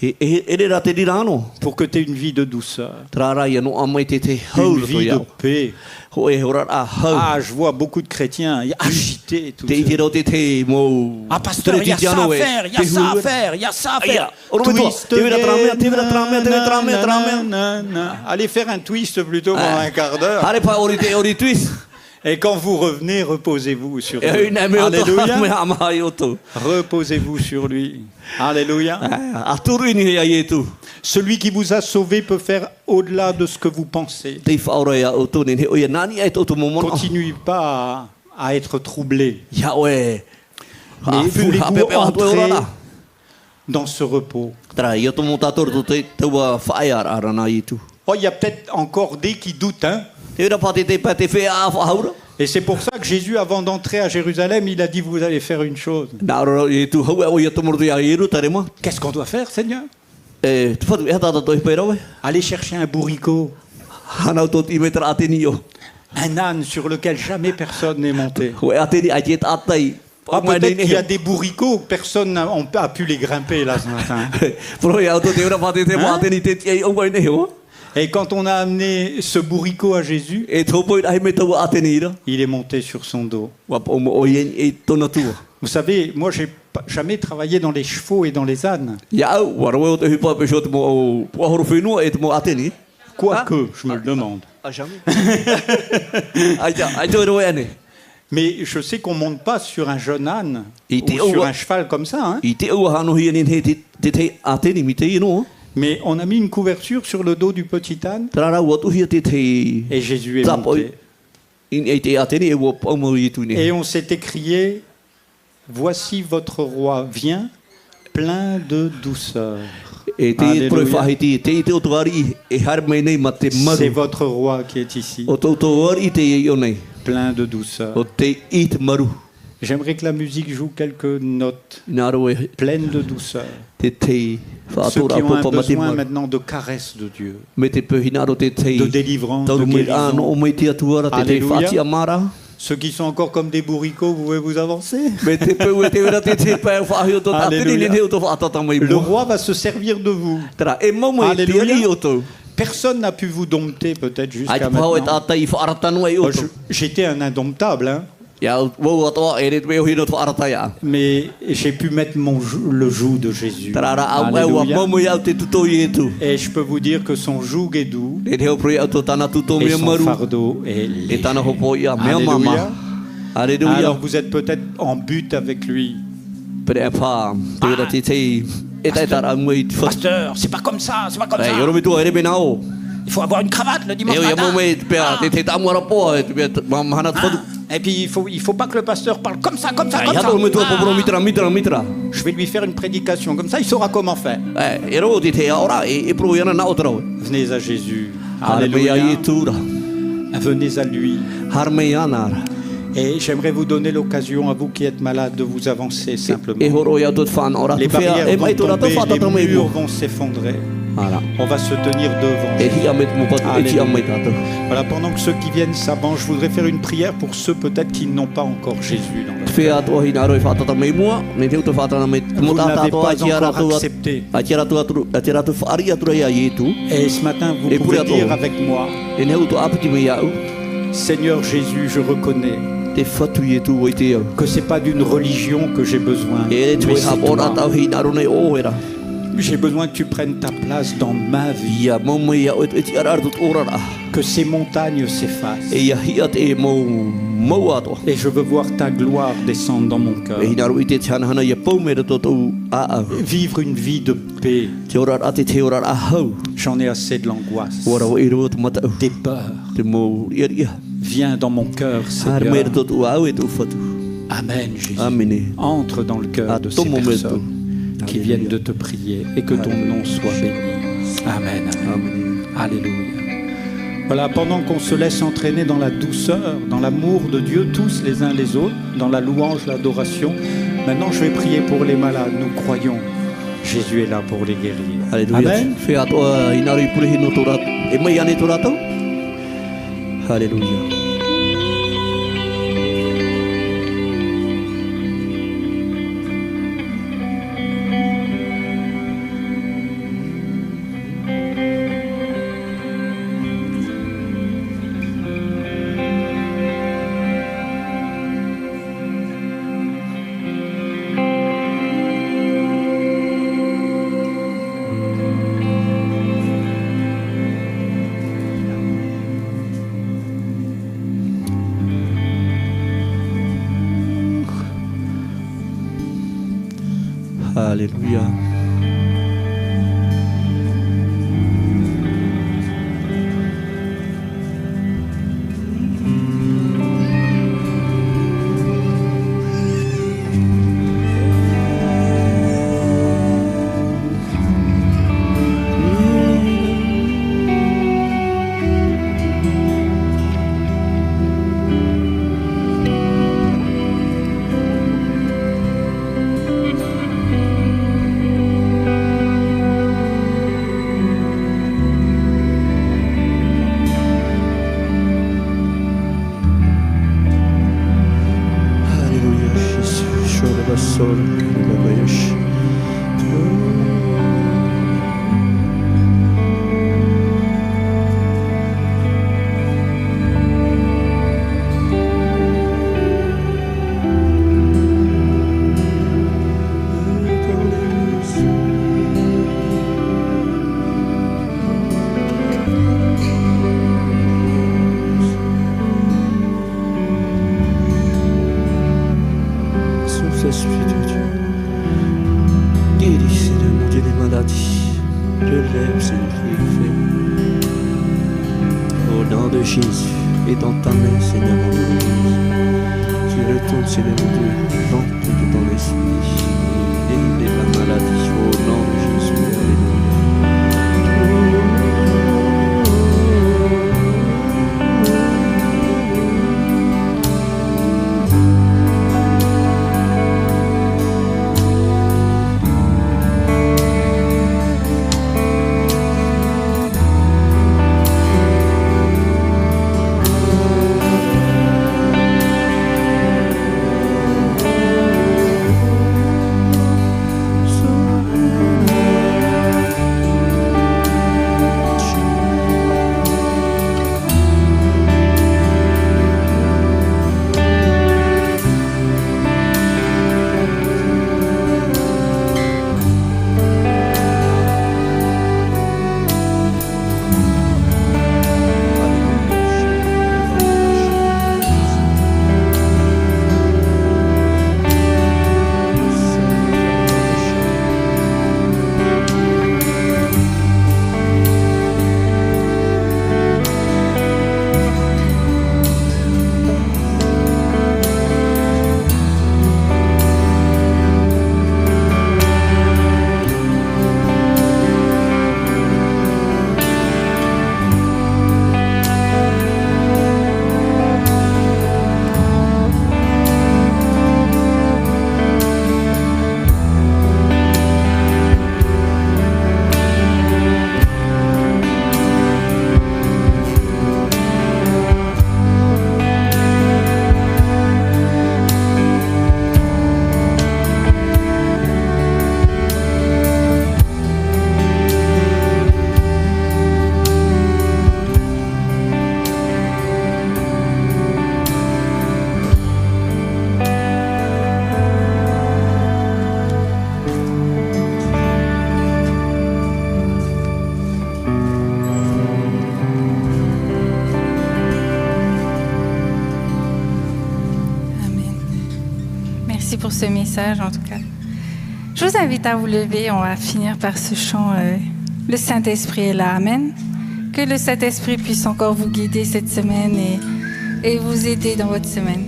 E re rā te rirano. pour que tu aies une vie de douceur, Trara ia no amai te une hauru to vie de iau. paix. Ho e hora a hau. Ah, je vois beaucoup de chrétiens agités. Tout Te iti ça. ro te te mo. Ah, pasteur, il y a ça à faire, il y a ça à faire, il y a ça à faire. Twist Allez faire un twist plutôt pendant un quart d'heure. Hare pa ori te ori twist. Et quand vous revenez, reposez-vous sur lui. E ina me o to me Alléluia. amai o to. Reposez-vous sur lui. Alléluia. A turu ini ia ietu. Celui qui vous a sauvé peut faire au-delà de ce que vous pensez. Te whaora ia o to ni o ia nani ai to mo mono. Continuez pas à être troublé Ia oe. Mais voulez-vous entrer dans ce repos. Tra ia to mo tator to te tua whaear arana itu. Oh, il y a peut-être encore des qui doutent, hein. Te ura pa te whea a whahaura. Et c'est pour ça que Jésus, avant d'entrer à Jérusalem, il a dit, vous allez faire une chose. Nā ora i tu haua o ia to moro ia iru tare ma. Qu'est-ce qu'on doit faire, Seigneur? E tu whatu e tata to i pera we. Aller chercher un bourricot, Hanau to ti metra ateni o. un âne sur lequel jamais personne n'est monté. Ho e ateni ai te tatai. Ah, peut-être qu'il y a des bourricots, personne n'a a pu les grimper là ce matin. Pro ia to te ura pa te mo ateni te ti ai o mai nei ho. Et quand on a amené ce bourricot à Jésus, E to poi ai me to ateni ra. il est monté sur son dos. Wa po mo o ien e tona tua. Vous savez, moi, j'ai jamais travaillé dans les chevaux et dans les ânes. Ia au warawe o te hipa pe shot mo po horo whenua e te mo ateni. Quoique, je me le demande. A jamais. Ai te ro ane. Mais je sais qu'on ne monte pas sur un jeune âne Il ou était sur au- un cheval comme ça. Hein. I te ua hano hi ni te te ate ni mi te ino. Mais on a mis une couverture sur le dos du petit âne Trara wa tu hi te te et Jésus est Tap monté. in e te ate ni e wa pa mo i tu ni. Et on s'est écrié, voici votre roi vient, plein de douceur. E te Alléluia. pro whahiti te o tuari e har mai nei ma te C'est maru. votre roi qui est ici, O tau tau i te i o nei. plein de douceur. O te i te maru. J'aimerais que la musique joue quelques notes Nā ro e pleines de douceur. te te Ceux whaatora qui ont un po ma te besoin maru. maintenant de caresses de Dieu, Me te pehina ro te te. de délivrance, de Tau me ano o guérison. mai te atuara te te Alléluia. whati amara. Ceux qui sont encore comme des bourricots, vous pouvez vous avancer. Me te peu e te ora te te pe whahi o tō tātiri Alléluia. ni o tō whaatata mai Le mua. roi va se servir de vous. Tara e mau mai te Alléluia. ari o tō. Personne n'a pu vous dompter peut-être Ai jusqu'à te pao e maintenant. tātai i whaaratanu ai o Oh, tō. J'étais un indomptable, hein, Ia wau atoa e re te meo hino tō aratai a. mais j'ai pu mettre le joug de Jésus. Tara ra au e wa Alléluia. mau mai au te tuto i e tu. Et je peux vous dire que son joug est doux E te hau proi au tō tāna tuto et mea son maru. fardeau est E léger. tāna hopo ia mea Alléluia. mama. Alléluia. Alors vous êtes peut-être en but avec lui. Pere e pā. Te ora te te. E tai tara mua i te whatu. Pasteur, c'est pas comme ça, c'est pas comme E ça. oro me tua e re bena o. Il faut avoir une cravate le dimanche E o ia mau matin. mai te pēa. Te te tāmuara poa. E te pēa mahana te whatu. Et puis il faut pas que le pasteur parle comme ça, comme ça, E comme hato me tua ça. poporo mitra mitra mitra. Je vais lui faire une prédication, comme ça il saura comment faire. E ro te te aora. E pro iana na o tarau. Venez à Jésus. Hare mea i Alléluia. e tūra. Venez à lui. Har mea anara. Et j'aimerais vous donner l'occasion, à vous qui êtes malades, de vous avancer simplement. E horo ia tot whan ora Les tu whea. barrières E vont mai tōra tō tomber, whatata mai les murs mua. vont s'effondrer. Ara. On va se tenir devant. E hia me mo patu e tia mai tātou. Voilà, pendant que ceux qui viennent s'avancent, je voudrais faire une prière pour ceux peut-être qui n'ont pas encore Jésus dans leur vie. Whea toa hina roi whatata mai mua. Ne te uta whatata mai. Vous Mo ne tātā l'avez toa pas a tia encore ratu. accepté. A tia ratu atu. A tia ratu whaari atura ia i e tu. Et ce matin, vous Et pouvez pour dire la- avec moi, E ne uto apiti mai au. Seigneur Jésus, je reconnais Te whatu i e tu o i te au. que c'est pas d'une religion que j'ai besoin, E re mais tue c'est hapora toi. tau hina ronei oera. J'ai besoin que tu prennes ta place dans ma vie, Ia mau mai ia o e ti ara artu orara. que ces montagnes s'effacent. E ia hia te mau atoa. Et je veux voir ta gloire descendre dans mon cœur. E hina ro i te tiana hana ia pau mera tō tau a au. Vivre une vie de paix. Te orara ate te orara a hau. J'en ai assez de l'angoisse, Ora o i roa tu matau. des peurs. Te mau ia ria. Viens dans mon cœur, Har Seigneur. mera tō tu au e tu whatu. Amen, Jésus. Amene. Entre dans le cœur de ces Atomo me tu. personnes qui viennent de te prier et que ton nom soit béni. Amen. Amen. Amene. Alléluia. Voilà, pendant qu'on se laisse entraîner dans la douceur, dans l'amour de Dieu, tous les uns les autres, dans la louange, l'adoration, maintenant je vais prier pour les malades. Nous croyons, Jésus est là pour les guérir. Alléluia. Amen. Whea toa ina roi purihi no tō ratu. E mai ane tō ratu? Alléluia. Alléluia. Alléluia, Jésus. Shorabasor, Kiribabayash. Saint-Esprit de Dieu. Guéris, Seigneur mon Dieu, les maladies. Relève, Seigneur, qui est fait. Au nom de Jésus. Et dans ta main, Seigneur mon Dieu, tu retournes, Seigneur mon Dieu, rempli de ton esprit. Et de la maladie. Au nom de Jésus. Alléluia. Pour ce message en tout cas. Je vous invite à vous lever, on va finir par ce chant Le Saint-Esprit est là, Amen. Que le Saint-Esprit puisse encore vous guider cette semaine et vous aider dans votre semaine.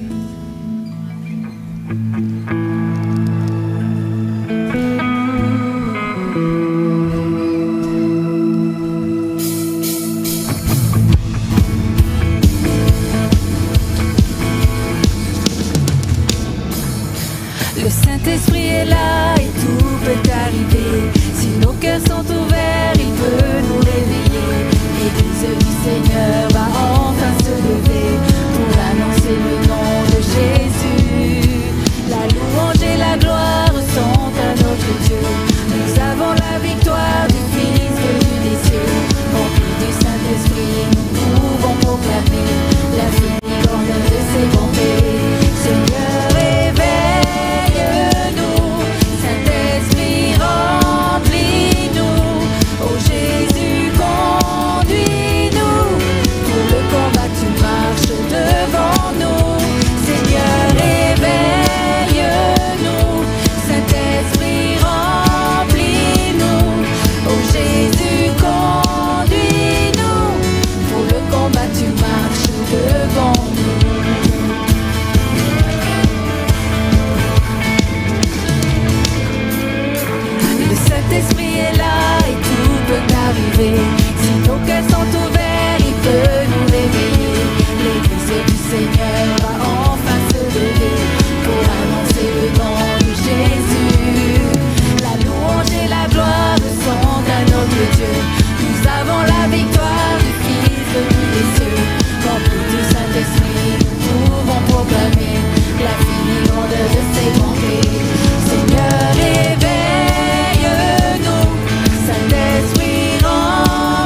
Le Saint-Esprit est là et tout peut arriver. Si nos cœurs sont ouverts, il peut nous réveiller. L'Église du Seigneur va enfin se lever pour annoncer le nom de Jésus. La louange et la gloire sont à notre Dieu. Nous avons la victoire du Fils venu des cieux. Remplis du Saint-Esprit, nous pouvons proclamer la finie grandeur de ses bontés. Seigneur, éveille-nous, Saint-Esprit, remplis-nous. Oh Jésus, conduis-nous. Pour le combat, tu marches devant nous. Seigneur, éveille-nous, Saint-Esprit, remplis-nous. Oh Jésus, conduis-nous. Pour le combat, tu marches devant nous. Le Saint-Esprit est là et tout peut arriver. Si nos cœurs sont ouverts, il peut nous réveiller. L'Église du Seigneur va enfin se lever pour annoncer le nom de Jésus. La louange et la gloire sont à notre Dieu. Nous avons la victoire du Fils venu des cieux. Remplis du Saint-Esprit, nous pouvons proclamer la finie grandeur de ses bontés. Seigneur, éveille-nous, Saint-Esprit, remplis-nous.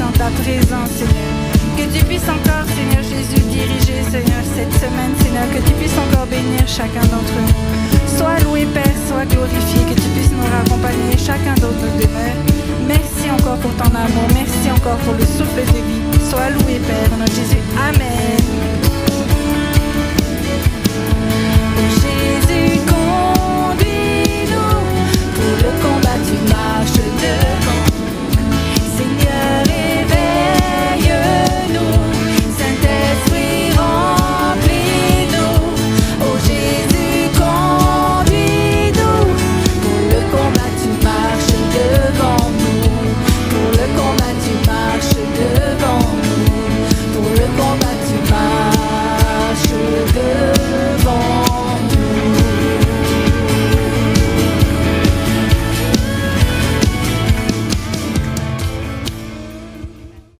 en ta présence, Seigneur. Que tu puisses encore, Seigneur Jésus, diriger, Seigneur, cette semaine, Seigneur. Que tu puisses encore bénir chacun d'entre nous. Sois loué, Père, sois glorifié. Que tu puisses nous raccompagner chacun d'autre nos demeures. Merci encore pour ton amour. Merci encore pour le souffle de vie. Sois loué, Père, au nom de Jésus. Amen.